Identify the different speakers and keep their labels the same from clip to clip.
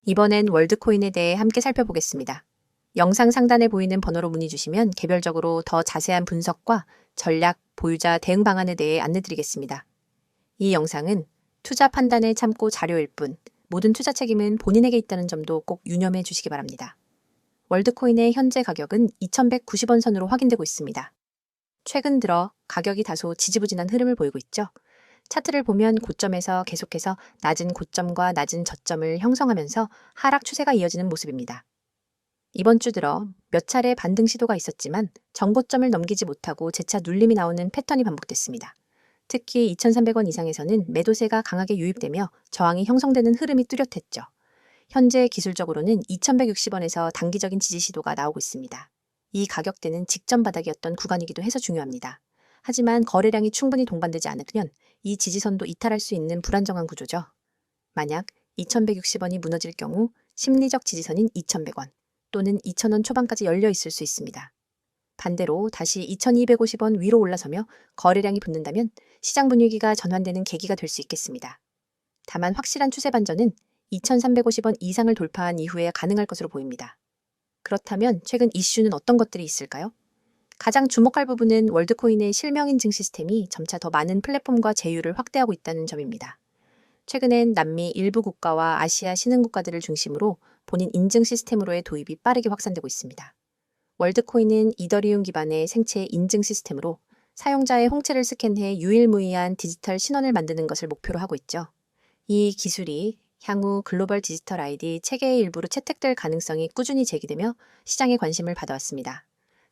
Speaker 1: 이번엔 월드코인에 대해 함께 살펴보겠습니다. 영상 상단에 보이는 번호로 문의 주시면 개별적으로 더 자세한 분석과 전략, 보유자 대응 방안에 대해 안내드리겠습니다. 이 영상은 투자 판단에 참고 자료일 뿐 모든 투자 책임은 본인에게 있다는 점도 꼭 유념해 주시기 바랍니다. 월드코인의 현재 가격은 2190원 선으로 확인되고 있습니다. 최근 들어 가격이 다소 지지부진한 흐름을 보이고 있죠. 차트를 보면 고점에서 계속해서 낮은 고점과 낮은 저점을 형성하면서 하락 추세가 이어지는 모습입니다. 이번 주 들어 몇 차례 반등 시도가 있었지만 전고점을 넘기지 못하고 재차 눌림이 나오는 패턴이 반복됐습니다. 특히 2,300원 이상에서는 매도세가 강하게 유입되며 저항이 형성되는 흐름이 뚜렷했죠. 현재 기술적으로는 2,160원에서 단기적인 지지 시도가 나오고 있습니다. 이 가격대는 직전 바닥이었던 구간이기도 해서 중요합니다. 하지만 거래량이 충분히 동반되지 않으면 이 지지선도 이탈할 수 있는 불안정한 구조죠. 만약 2,160원이 무너질 경우 심리적 지지선인 2,100원 또는 2,000원 초반까지 열려 있을 수 있습니다. 반대로 다시 2,250원 위로 올라서며 거래량이 붙는다면 시장 분위기가 전환되는 계기가 될 수 있겠습니다. 다만 확실한 추세 반전은 2,350원 이상을 돌파한 이후에 가능할 것으로 보입니다. 그렇다면 최근 이슈는 어떤 것들이 있을까요? 가장 주목할 부분은 월드코인의 실명 인증 시스템이 점차 더 많은 플랫폼과 제휴를 확대하고 있다는 점입니다. 최근엔 남미 일부 국가와 아시아 신흥 국가들을 중심으로 본인 인증 시스템으로의 도입이 빠르게 확산되고 있습니다. 월드코인은 이더리움 기반의 생체 인증 시스템으로 사용자의 홍채를 스캔해 유일무이한 디지털 신원을 만드는 것을 목표로 하고 있죠. 이 기술이 향후 글로벌 디지털 아이디 체계의 일부로 채택될 가능성이 꾸준히 제기되며 시장의 관심을 받아왔습니다.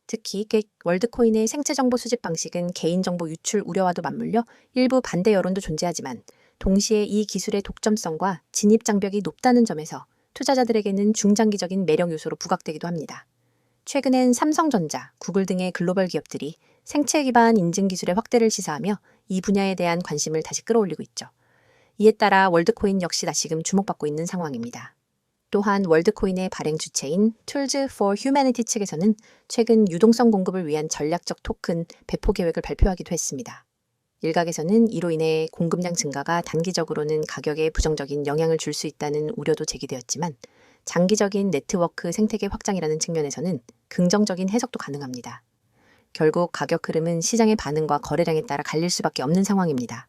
Speaker 1: 특히 월드코인의 생체 정보 수집 방식은 개인정보 유출 우려와도 맞물려 일부 반대 여론도 존재하지만 동시에 이 기술의 독점성과 진입 장벽이 높다는 점에서 투자자들에게는 중장기적인 매력 요소로 부각되기도 합니다. 최근엔 삼성전자, 구글 등의 글로벌 기업들이 생체 기반 인증 기술의 확대를 시사하며 이 분야에 대한 관심을 다시 끌어올리고 있죠. 이에 따라 월드코인 역시 다시금 주목받고 있는 상황입니다. 또한 월드코인의 발행 주체인 Tools for Humanity 측에서는 최근 유동성 공급을 위한 전략적 토큰 배포 계획을 발표하기도 했습니다. 일각에서는 이로 인해 공급량 증가가 단기적으로는 가격에 부정적인 영향을 줄 수 있다는 우려도 제기되었지만 장기적인 네트워크 생태계 확장이라는 측면에서는 긍정적인 해석도 가능합니다. 결국 가격 흐름은 시장의 반응과 거래량에 따라 갈릴 수밖에 없는 상황입니다.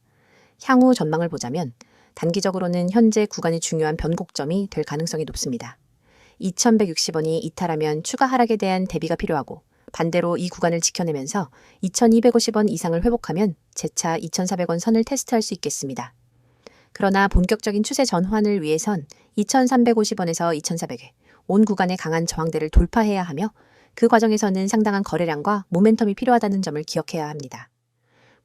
Speaker 1: 향후 전망을 보자면 단기적으로는 현재 구간이 중요한 변곡점이 될 가능성이 높습니다. 2,160원이 이탈하면 추가 하락에 대한 대비가 필요하고 반대로 이 구간을 지켜내면서 2,250원 이상을 회복하면 재차 2,400원 선을 테스트할 수 있겠습니다. 그러나 본격적인 추세 전환을 위해선 2,350원에서 2,400원, 온 구간의 강한 저항대를 돌파해야 하며 그 과정에서는 상당한 거래량과 모멘텀이 필요하다는 점을 기억해야 합니다.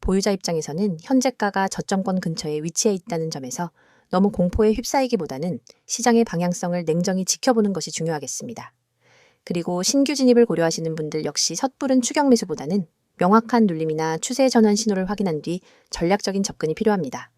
Speaker 1: 보유자 입장에서는 현재가가 저점권 근처에 위치해 있다는 점에서 너무 공포에 휩싸이기보다는 시장의 방향성을 냉정히 지켜보는 것이 중요하겠습니다. 그리고 신규 진입을 고려하시는 분들 역시 섣부른 추격 매수보다는 명확한 눌림이나 추세 전환 신호를 확인한 뒤 전략적인 접근이 필요합니다.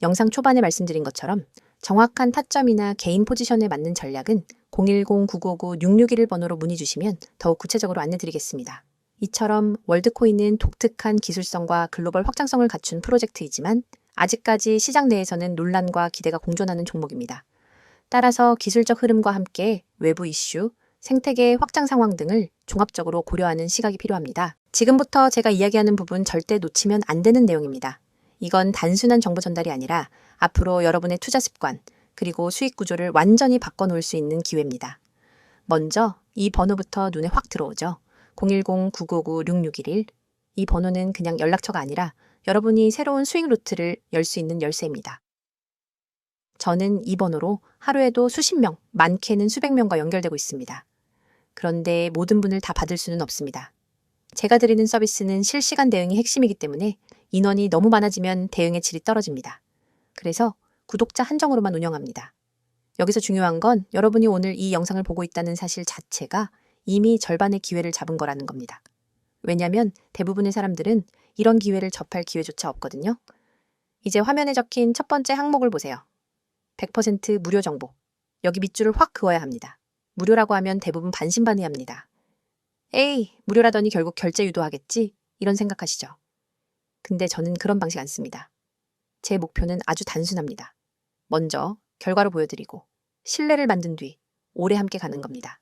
Speaker 1: 영상 초반에 말씀드린 것처럼 정확한 타점이나 개인 포지션에 맞는 전략은 010-9959-6611 번호로 문의 주시면 더욱 구체적으로 안내드리겠습니다. 이처럼 월드코인은 독특한 기술성과 글로벌 확장성을 갖춘 프로젝트이지만 아직까지 시장 내에서는 논란과 기대가 공존하는 종목입니다. 따라서 기술적 흐름과 함께 외부 이슈, 생태계의 확장 상황 등을 종합적으로 고려하는 시각이 필요합니다. 지금부터 제가 이야기하는 부분 절대 놓치면 안 되는 내용입니다. 이건 단순한 정보 전달이 아니라 앞으로 여러분의 투자 습관, 그리고 수익 구조를 완전히 바꿔놓을 수 있는 기회입니다. 먼저 이 번호부터 눈에 확 들어오죠. 010-959-6611. 이 번호는 그냥 연락처가 아니라 여러분이 새로운 수익 루트를 열 수 있는 열쇠입니다. 저는 이 번호로 하루에도 수십 명, 많게는 수백 명과 연결되고 있습니다. 그런데 모든 분을 다 받을 수는 없습니다. 제가 드리는 서비스는 실시간 대응이 핵심이기 때문에 인원이 너무 많아지면 대응의 질이 떨어집니다. 그래서 구독자 한정으로만 운영합니다. 여기서 중요한 건 여러분이 오늘 이 영상을 보고 있다는 사실 자체가 이미 절반의 기회를 잡은 거라는 겁니다. 왜냐하면 대부분의 사람들은 이런 기회를 접할 기회조차 없거든요. 이제 화면에 적힌 첫 번째 항목을 보세요. 100% 무료 정보. 여기 밑줄을 확 그어야 합니다. 무료라고 하면 대부분 반신반의합니다. 에이, 무료라더니 결국 결제 유도하겠지? 이런 생각하시죠. 근데 저는 그런 방식 안 씁니다. 제 목표는 아주 단순합니다. 먼저 결과로 보여드리고 신뢰를 만든 뒤 오래 함께 가는 겁니다.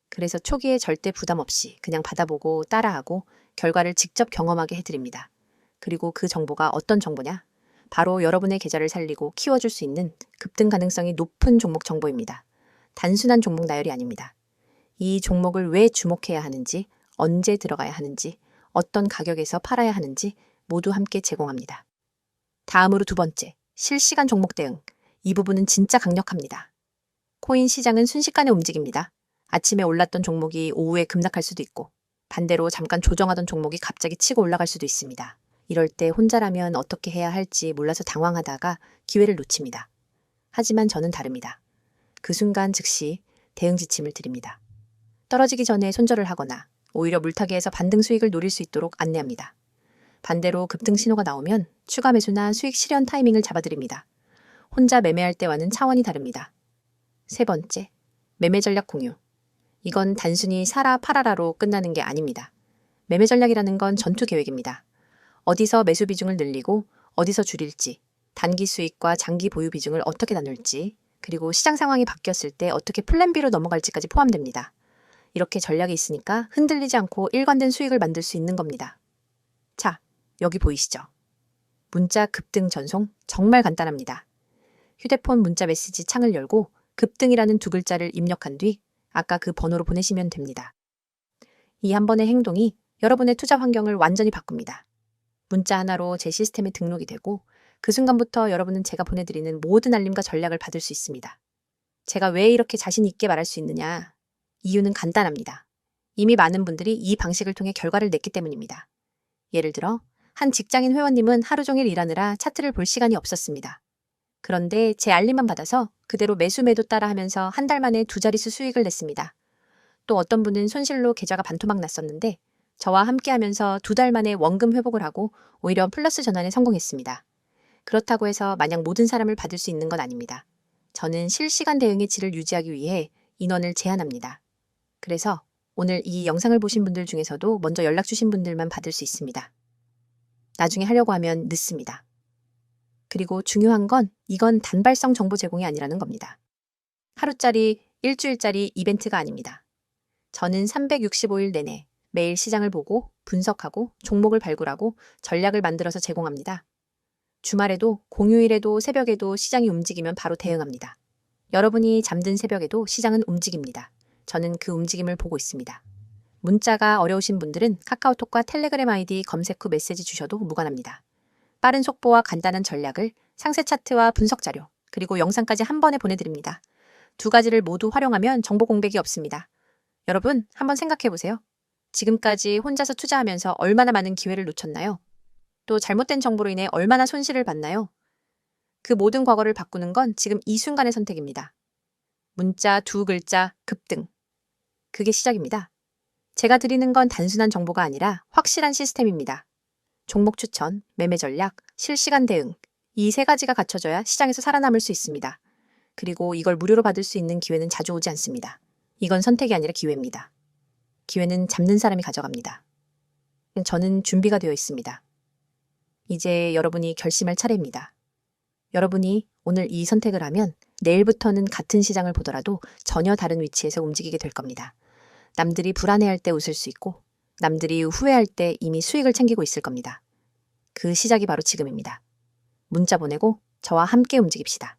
Speaker 1: 그래서 초기에 절대 부담 없이 그냥 받아보고 따라하고 결과를 직접 경험하게 해드립니다. 그리고 그 정보가 어떤 정보냐? 바로 여러분의 계좌를 살리고 키워줄 수 있는 급등 가능성이 높은 종목 정보입니다. 단순한 종목 나열이 아닙니다. 이 종목을 왜 주목해야 하는지, 언제 들어가야 하는지, 어떤 가격에서 팔아야 하는지 모두 함께 제공합니다. 다음으로 두 번째, 실시간 종목 대응. 이 부분은 진짜 강력합니다. 코인 시장은 순식간에 움직입니다. 아침에 올랐던 종목이 오후에 급락할 수도 있고, 반대로 잠깐 조정하던 종목이 갑자기 치고 올라갈 수도 있습니다. 이럴 때 혼자라면 어떻게 해야 할지 몰라서 당황하다가 기회를 놓칩니다. 하지만 저는 다릅니다. 그 순간 즉시 대응 지침을 드립니다. 떨어지기 전에 손절을 하거나 오히려 물타기에서 반등 수익을 노릴 수 있도록 안내합니다. 반대로 급등 신호가 나오면 추가 매수나 수익 실현 타이밍을 잡아드립니다. 혼자 매매할 때와는 차원이 다릅니다. 세 번째, 매매 전략 공유. 이건 단순히 사라 팔아라로 끝나는 게 아닙니다. 매매 전략이라는 건 전투 계획입니다. 어디서 매수 비중을 늘리고 어디서 줄일지, 단기 수익과 장기 보유 비중을 어떻게 나눌지, 그리고 시장 상황이 바뀌었을 때 어떻게 플랜 B로 넘어갈지까지 포함됩니다. 이렇게 전략이 있으니까 흔들리지 않고 일관된 수익을 만들 수 있는 겁니다. 자, 여기 보이시죠? 문자 급등 전송 정말 간단합니다. 휴대폰 문자 메시지 창을 열고 급등이라는 두 글자를 입력한 뒤 아까 그 번호로 보내시면 됩니다. 이 한 번의 행동이 여러분의 투자 환경을 완전히 바꿉니다. 문자 하나로 제 시스템에 등록이 되고 그 순간부터 여러분은 제가 보내드리는 모든 알림과 전략을 받을 수 있습니다. 제가 왜 이렇게 자신 있게 말할 수 있느냐? 이유는 간단합니다. 이미 많은 분들이 이 방식을 통해 결과를 냈기 때문입니다. 예를 들어 한 직장인 회원님은 하루 종일 일하느라 차트를 볼 시간이 없었습니다. 그런데 제 알림만 받아서 그대로 매수 매도 따라 하면서 한 달 만에 두 자릿수 수익을 냈습니다. 또 어떤 분은 손실로 계좌가 반토막 났었는데 저와 함께 하면서 두 달 만에 원금 회복을 하고 오히려 플러스 전환에 성공했습니다. 그렇다고 해서 마냥 모든 사람을 받을 수 있는 건 아닙니다. 저는 실시간 대응의 질을 유지하기 위해 인원을 제한합니다. 그래서 오늘 이 영상을 보신 분들 중에서도 먼저 연락 주신 분들만 받을 수 있습니다. 나중에 하려고 하면 늦습니다. 그리고 중요한 건 이건 단발성 정보 제공이 아니라는 겁니다. 하루짜리, 일주일짜리 이벤트가 아닙니다. 저는 365일 내내 매일 시장을 보고 분석하고 종목을 발굴하고 전략을 만들어서 제공합니다. 주말에도 공휴일에도 새벽에도 시장이 움직이면 바로 대응합니다. 여러분이 잠든 새벽에도 시장은 움직입니다. 저는 그 움직임을 보고 있습니다. 문자가 어려우신 분들은 카카오톡과 텔레그램 아이디 검색 후 메시지 주셔도 무관합니다. 빠른 속보와 간단한 전략을 상세 차트와 분석 자료, 그리고 영상까지 한 번에 보내드립니다. 두 가지를 모두 활용하면 정보 공백이 없습니다. 여러분, 한번 생각해 보세요. 지금까지 혼자서 투자하면서 얼마나 많은 기회를 놓쳤나요? 또 잘못된 정보로 인해 얼마나 손실을 봤나요? 그 모든 과거를 바꾸는 건 지금 이 순간의 선택입니다. 문자 두 글자 급등. 그게 시작입니다. 제가 드리는 건 단순한 정보가 아니라 확실한 시스템입니다. 종목 추천, 매매 전략, 실시간 대응. 이 세 가지가 갖춰져야 시장에서 살아남을 수 있습니다. 그리고 이걸 무료로 받을 수 있는 기회는 자주 오지 않습니다. 이건 선택이 아니라 기회입니다. 기회는 잡는 사람이 가져갑니다. 저는 준비가 되어 있습니다. 이제 여러분이 결심할 차례입니다. 여러분이 오늘 이 선택을 하면 내일부터는 같은 시장을 보더라도 전혀 다른 위치에서 움직이게 될 겁니다. 남들이 불안해할 때 웃을 수 있고 남들이 후회할 때 이미 수익을 챙기고 있을 겁니다. 그 시작이 바로 지금입니다. 문자 보내고 저와 함께 움직입시다.